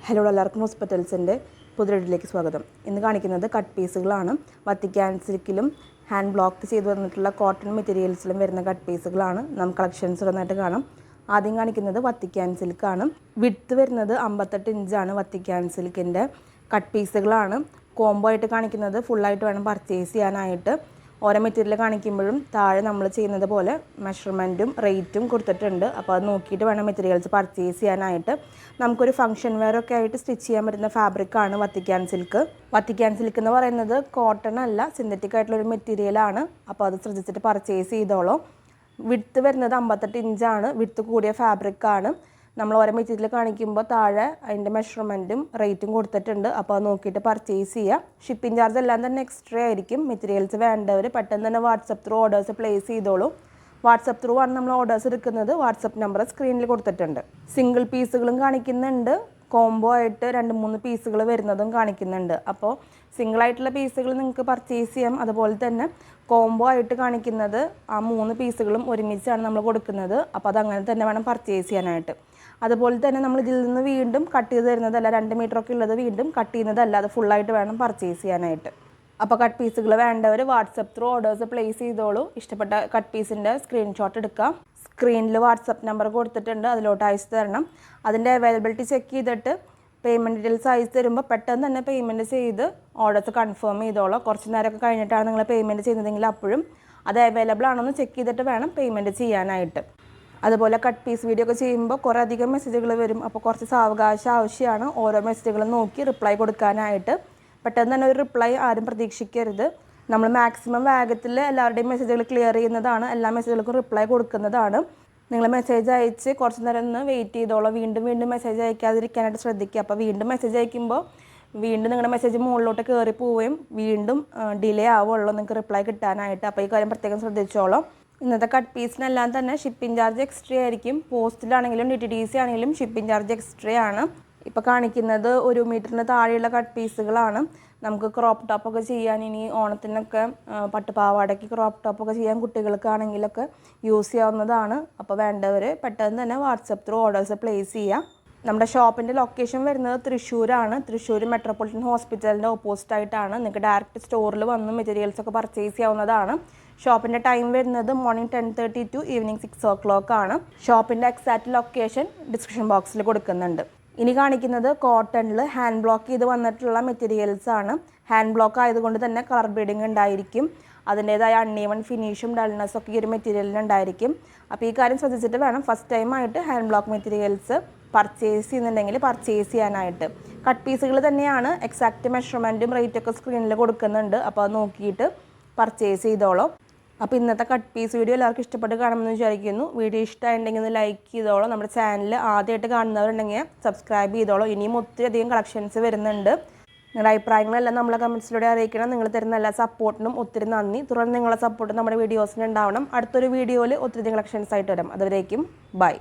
Hello എല്ലാവർക്കും ഹോസ്പിറ്റൽസിൻ്റെ പുതിയൊരിലേക്ക് സ്വാഗതം. ഇന്ന് കാണിക്കുന്നത് കട്ട് പീസുകളാണ്. വത്തിക്കാൻ സിൽക്കിലും ഹാൻഡ് ബ്ലോക്ക് ചെയ്ത് വന്നിട്ടുള്ള കോട്ടൺ മെറ്റീരിയൽസിലും വരുന്ന കട്ട് പീസുകളാണ്. നമുക്ക് കളക്ഷൻസ് ഒന്നായിട്ട് കാണാം. ആദ്യം കാണിക്കുന്നത് വത്തിക്കാൻ സിൽക്കാണ്. വിഡ്ത്ത് വരുന്നത് 58 ഇഞ്ചാണ്. വത്തിക്കാൻ സിൽക്കിൻ്റെ കട്ട് പീസുകളാണ്. കോംബോ ആയിട്ട് കാണിക്കുന്നത് ഫുള്ളായിട്ട് വേണം പർച്ചേസ് ചെയ്യാനായിട്ട്. ഓരോ മെറ്റീരിയൽ കാണിക്കുമ്പോഴും താഴെ നമ്മൾ ചെയ്യുന്നത് പോലെ മെഷർമെൻറ്റും റേറ്റും കൊടുത്തിട്ടുണ്ട്. അപ്പോൾ അത് നോക്കിയിട്ട് വേണം മെറ്റീരിയൽസ് പർച്ചേസ് ചെയ്യാനായിട്ട്. നമുക്കൊരു ഫംഗ്ഷൻ വെയറൊക്കെ ആയിട്ട് സ്റ്റിച്ച് ചെയ്യാൻ പറ്റുന്ന ഫാബ്രിക്കാണ് വത്തിക്കാൻ സിൽക്ക്. വത്തിക്കാൻ സിൽക്ക് എന്ന് പറയുന്നത് കോട്ടൺ അല്ല, സിന്തറ്റിക് ആയിട്ടുള്ളൊരു മെറ്റീരിയലാണ്. അപ്പോൾ അത് ശ്രദ്ധിച്ചിട്ട് പർച്ചേസ് ചെയ്തോളൂ. വിഡ്ത്ത് വരുന്നത് 58 ഇഞ്ചാണ്. വിഡ്ത്ത് കൂടിയ ഫാബ്രിക്കാണ്. നമ്മൾ ഓരോ മെറ്റീരിയൽ കാണിക്കുമ്പോൾ താഴെ അതിൻ്റെ മെഷർമെൻറ്റും റേറ്റും കൊടുത്തിട്ടുണ്ട്. അപ്പോൾ അത് നോക്കിയിട്ട് പർച്ചേസ് ചെയ്യുക. ഷിപ്പിംഗ് ചാർജ് എല്ലാം തന്നെ എക്സ്ട്രാ ആയിരിക്കും. മെറ്റീരിയൽസ് വേണ്ടവർ പെട്ടെന്ന് തന്നെ വാട്സപ്പ് ത്രൂ ഓർഡേഴ്സ് പ്ലേസ് ചെയ്തോളൂ. വാട്സപ്പ് ത്രൂ ആണ് നമ്മൾ ഓർഡേഴ്സ് എടുക്കുന്നത്. വാട്സപ്പ് നമ്പർ സ്ക്രീനിൽ കൊടുത്തിട്ടുണ്ട്. സിംഗിൾ പീസുകളും കാണിക്കുന്നുണ്ട്. കോംബോ ആയിട്ട് 2-3 പീസുകൾ വരുന്നതും കാണിക്കുന്നുണ്ട്. അപ്പോൾ സിംഗിളായിട്ടുള്ള പീസുകൾ നിങ്ങൾക്ക് പർച്ചേസ് ചെയ്യാം. അതുപോലെ തന്നെ കോംബോ ആയിട്ട് കാണിക്കുന്നത് ആ 3 പീസുകളും ഒരുമിച്ചാണ് നമ്മൾ കൊടുക്കുന്നത്. അപ്പോൾ അതങ്ങനെ തന്നെ വേണം പർച്ചേസ് ചെയ്യാനായിട്ട്. അതുപോലെ തന്നെ നമ്മൾ ഇതിൽ നിന്ന് വീണ്ടും കട്ട് ചെയ്ത് തരുന്നതല്ല, 2 മീറ്ററൊക്കെ ഉള്ളത് വീണ്ടും കട്ട് ചെയ്യുന്നതല്ല, അത് ഫുള്ളായിട്ട് വേണം പർച്ചേസ് ചെയ്യാനായിട്ട്. അപ്പോൾ കട്ട് പീസുകൾ വേണ്ടവർ വാട്സപ്പ് ത്രൂ ഓർഡേഴ്സ് പ്ലേസ് ചെയ്തോളൂ. ഇഷ്ടപ്പെട്ട കട്ട് പീസിൻ്റെ സ്ക്രീൻഷോട്ട് എടുക്കാം. സ്ക്രീനിൽ വാട്സപ്പ് നമ്പർ കൊടുത്തിട്ടുണ്ട്, അതിലോട്ട് അയച്ചു തരണം. അതിൻ്റെ അവൈലബിലിറ്റി ചെക്ക് ചെയ്തിട്ട് പേയ്മെൻറ്റ് ഡീറ്റെയിൽസ് അയച്ചു തരുമ്പോൾ പെട്ടെന്ന് തന്നെ പേയ്മെൻറ്റ് ചെയ്ത് ഓർഡേഴ്സ് കൺഫേം ചെയ്തോളൂ. കുറച്ച് നേരമൊക്കെ കഴിഞ്ഞിട്ടാണ് നിങ്ങൾ പേയ്മെൻറ്റ് ചെയ്യുന്നതെങ്കിൽ അപ്പോഴും അത് അവൈലബിൾ ആണോ എന്ന് ചെക്ക് ചെയ്തിട്ട് വേണം പേയ്മെൻറ്റ് ചെയ്യാനായിട്ട്. അതുപോലെ കട്ട് പീസ് വീഡിയോ ഒക്കെ ചെയ്യുമ്പോൾ കുറേ അധികം മെസ്സേജുകൾ വരും. അപ്പോൾ കുറച്ച് സാവകാശം ആവശ്യമാണ് ഓരോ മെസ്സേജുകളും നോക്കി റിപ്ലൈ കൊടുക്കാനായിട്ട്. പെട്ടെന്ന് തന്നെ ഒരു റിപ്ലൈ ആരും പ്രതീക്ഷിക്കരുത്. നമ്മൾ മാക്സിമം വേഗത്തിൽ എല്ലാവരുടെയും മെസ്സേജുകൾ ക്ലിയർ ചെയ്യുന്നതാണ്, എല്ലാ മെസ്സേജുകൾക്കും റിപ്ലൈ കൊടുക്കുന്നതാണ്. നിങ്ങൾ മെസ്സേജ് അയച്ച് കുറച്ച് നേരം ഒന്ന് വെയിറ്റ് ചെയ്തോളൂ. വീണ്ടും മെസ്സേജ് അയക്കാതിരിക്കാനായിട്ട് ശ്രദ്ധിക്കുക. അപ്പോൾ വീണ്ടും മെസ്സേജ് അയക്കുമ്പോൾ വീണ്ടും നിങ്ങളുടെ മെസ്സേജ് മുകളിലോട്ട് കയറി പോവുകയും വീണ്ടും ഡിലേ ആവുള്ളൂ നിങ്ങൾക്ക് റിപ്ലൈ കിട്ടാനായിട്ട്. അപ്പോൾ ഈ കാര്യം പ്രത്യേകം ശ്രദ്ധിച്ചോളൂ. ഇന്നത്തെ കട്ട് പീസിനെല്ലാം തന്നെ ഷിപ്പിംഗ് ചാർജ് എക്സ്ട്രാ ആയിരിക്കും. പോസ്റ്റിലാണെങ്കിലും DTDC ആണെങ്കിലും ഷിപ്പിംഗ് ചാർജ് എക്സ്ട്രാ ആണ്. ഇപ്പോൾ കാണിക്കുന്നത് 1 മീറ്ററിന് താഴെയുള്ള കട്ട് പീസുകളാണ്. നമുക്ക് ക്രോപ്പ് ടോപ്പൊക്കെ ചെയ്യാൻ ഇനി ഓണത്തിനൊക്കെ പട്ടുപാവാടയ്ക്ക് ക്രോപ്പ് ടോപ്പൊക്കെ ചെയ്യാൻ കുട്ടികൾക്കാണെങ്കിലൊക്കെ യൂസ് ചെയ്യാവുന്നതാണ്. അപ്പോൾ വേണ്ടവർ പെട്ടെന്ന് തന്നെ വാട്സപ്പ് ത്രൂ ഓർഡേഴ്സ് പ്ലേസ് ചെയ്യുക. നമ്മുടെ ഷോപ്പിൻ്റെ ലൊക്കേഷൻ വരുന്നത് തൃശ്ശൂരാണ്. തൃശ്ശൂർ മെട്രോപൊളിറ്റൻ ഹോസ്പിറ്റലിൻ്റെ ഓപ്പോസിറ്റായിട്ടാണ്. നിങ്ങൾക്ക് ഡയറക്റ്റ് സ്റ്റോറിൽ വന്ന് മെറ്റീരിയൽസൊക്കെ പർച്ചേസ് ചെയ്യാവുന്നതാണ്. ഷോപ്പിൻ്റെ ടൈം വരുന്നത് മോർണിംഗ് 10:30 ടു ഈവനിങ് 6 o'clock ആണ്. ഷോപ്പിൻ്റെ എക്സാക്റ്റ് ലൊക്കേഷൻ ഡിസ്ക്രിപ്ഷൻ ബോക്സിൽ കൊടുക്കുന്നുണ്ട്. ഇനി കാണിക്കുന്നത് കോട്ടണിൽ ഹാൻഡ് ബ്ലോക്ക് ചെയ്ത് വന്നിട്ടുള്ള മെറ്റീരിയൽസ് ആണ്. ഹാൻഡ് ബ്ലോക്ക് ആയതുകൊണ്ട് തന്നെ കളർ ബ്രീഡിങ് ഉണ്ടായിരിക്കും. അതിൻ്റേതായ അൺഈവൺ ഫിനിഷും ഡൾനെസ്സും ഒക്കെ ഈ ഒരു മെറ്റീരിയലിന് ഉണ്ടായിരിക്കും. അപ്പോൾ ഈ കാര്യം ശ്രദ്ധിച്ചിട്ട് വേണം ഫസ്റ്റ് ടൈമായിട്ട് ഹാൻഡ് ബ്ലോക്ക് മെറ്റീരിയൽസ് പർച്ചേസ് ചെയ്യുന്നുണ്ടെങ്കിൽ പർച്ചേസ് ചെയ്യാനായിട്ട്. കട്ട് പീസുകൾ തന്നെയാണ്. എക്സാക്റ്റ് മെഷർമെൻറ്റും റേറ്റൊക്കെ സ്ക്രീനിൽ കൊടുക്കുന്നുണ്ട്. അപ്പോൾ അത് നോക്കിയിട്ട് പർച്ചേസ് ചെയ്തോളൂ. അപ്പോൾ ഇന്നത്തെ കട്ട് പീസ് വീഡിയോ എല്ലാവർക്കും ഇഷ്ടപ്പെട്ട് കാണുമെന്ന് വിചാരിക്കുന്നു. വീഡിയോ ഇഷ്ടമായിട്ടുണ്ടെങ്കിൽ ഒന്ന് ലൈക്ക് ചെയ്തോളൂ. നമ്മുടെ ചാനൽ ആദ്യമായിട്ട് കാണുന്നവരുണ്ടെങ്കിൽ സബ്സ്ക്രൈബ് ചെയ്തോളൂ. ഇനിയും ഒത്തിരി അധികം കളക്ഷൻസ് വരുന്നുണ്ട്. നിങ്ങളുടെ അഭിപ്രായങ്ങളെല്ലാം നമ്മളെ കമൻസിലൂടെ അറിയിക്കണം. നിങ്ങൾ തരുന്ന എല്ലാ സപ്പോർട്ടിനും ഒത്തിരി നന്ദി. തുടർന്ന് നിങ്ങളുടെ സപ്പോർട്ട് നമ്മുടെ വീഡിയോസിന് ഉണ്ടാവണം. അടുത്തൊരു വീഡിയോയിൽ ഒത്തിരി കളക്ഷൻസ് ആയിട്ട് വരാം. അതുവരേക്കും ബൈ.